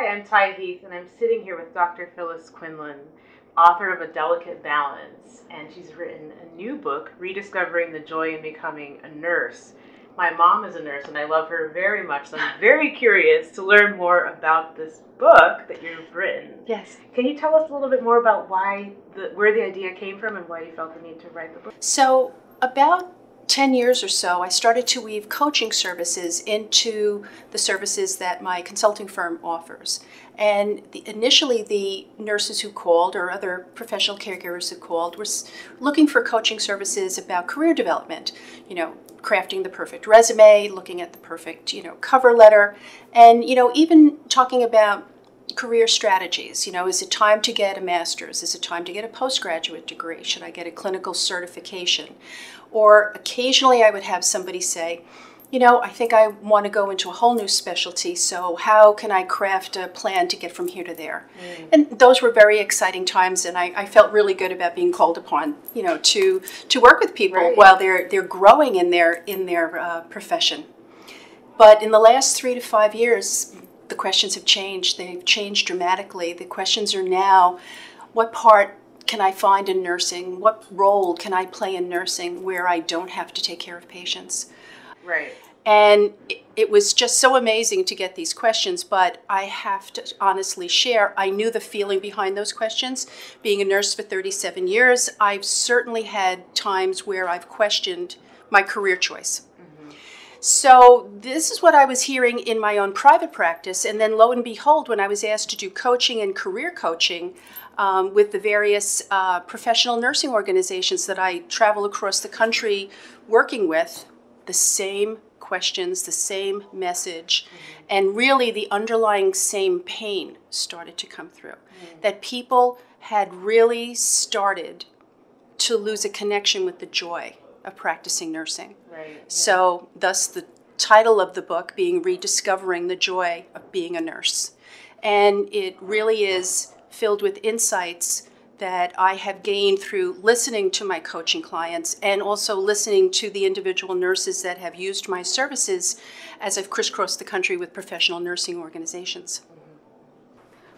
Hi, I'm Ty Heath, and I'm sitting here with Dr. Phyllis Quinlan, author of A Delicate Balance, and she's written a new book, Rediscovering the Joy in Becoming a Nurse. My mom is a nurse, and I love her very much, so I'm very curious to learn more about this book that you've written. Yes. Can you tell us a little bit more about where the idea came from and why you felt the need to write the book? So about 10 years or so, I started to weave coaching services into the services that my consulting firm offers. And initially, the nurses who called, or other professional caregivers who called, were looking for coaching services about career development, crafting the perfect resume, looking at the perfect, cover letter, and, even talking about career strategies. Is it time to get a master's? Is it time to get a postgraduate degree? Should I get a clinical certification? Or occasionally I would have somebody say, I think I want to go into a whole new specialty, so how can I craft a plan to get from here to there? And those were very exciting times, and I felt really good about being called upon, to work with people while they're growing in their profession. But in the last 3 to 5 years, the questions have changed. They've changed dramatically. The questions are now, what part can I find in nursing? What role can I play in nursing where I don't have to take care of patients? Right. And it was just so amazing to get these questions, but I have to honestly share, I knew the feeling behind those questions. Being a nurse for 37 years, I've certainly had times where I've questioned my career choice. So this is what I was hearing in my own private practice, and then lo and behold, when I was asked to do coaching and career coaching with the various professional nursing organizations that I travel across the country working with, the same questions, the same message, and really the underlying same pain started to come through. That people had really started to lose a connection with the joy of practicing nursing. Right. So thus the title of the book being Rediscovering the Joy of Being a Nurse. And it really is filled with insights that I have gained through listening to my coaching clients and also listening to the individual nurses that have used my services as I've crisscrossed the country with professional nursing organizations.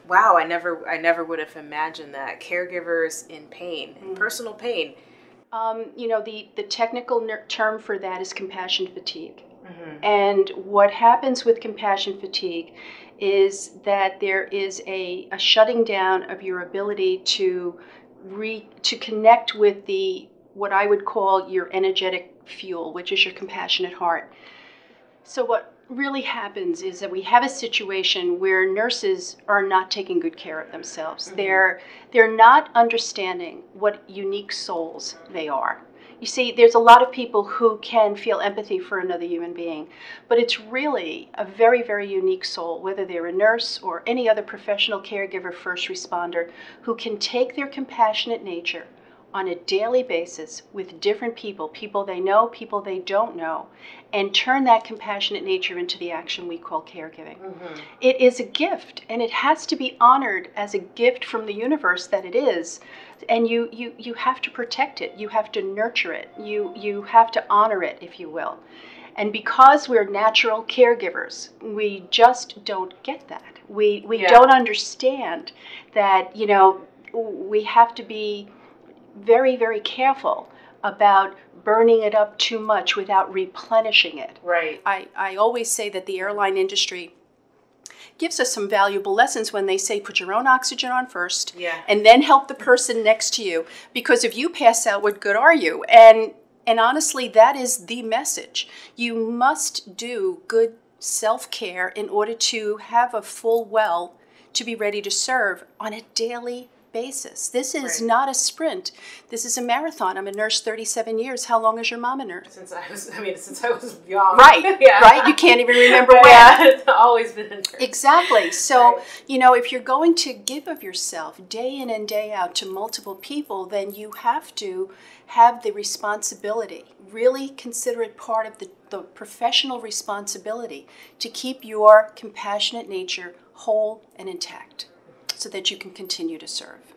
Wow, I never would have imagined that. Caregivers in pain, personal pain. The technical term for that is compassion fatigue. And what happens with compassion fatigue is that there is a shutting down of your ability to connect with what I would call your energetic fuel, which is your compassionate heart. So what really happens is that we have a situation where nurses are not taking good care of themselves. They're not understanding what unique souls they are. You see, there's a lot of people who can feel empathy for another human being, but it's really a very, very unique soul, whether they're a nurse or any other professional caregiver, first responder, who can take their compassionate nature on a daily basis with different people they know, people they don't know, and turn that compassionate nature into the action we call caregiving. It is a gift, and it has to be honored as a gift from the universe that it is, and you have to protect it, you have to nurture it, you have to honor it, if you will. And because we're natural caregivers, we just don't get that. We don't understand that, we have to be very, very careful about burning it up too much without replenishing it. Right. I always say that the airline industry gives us some valuable lessons when they say put your own oxygen on first and then help the person next to you, because if you pass out, what good are you? And honestly, that is the message. You must do good self-care in order to have a full well to be ready to serve on a daily basis. This is not a sprint. This is a marathon. I'm a nurse 37 years. How long is your mom a nurse? Since I was young. Right. Right. You can't even remember when. It's always been a nurse. Exactly. So, if you're going to give of yourself day in and day out to multiple people, then you have to have the responsibility, really consider it part of the professional responsibility to keep your compassionate nature whole and intact, so that you can continue to serve.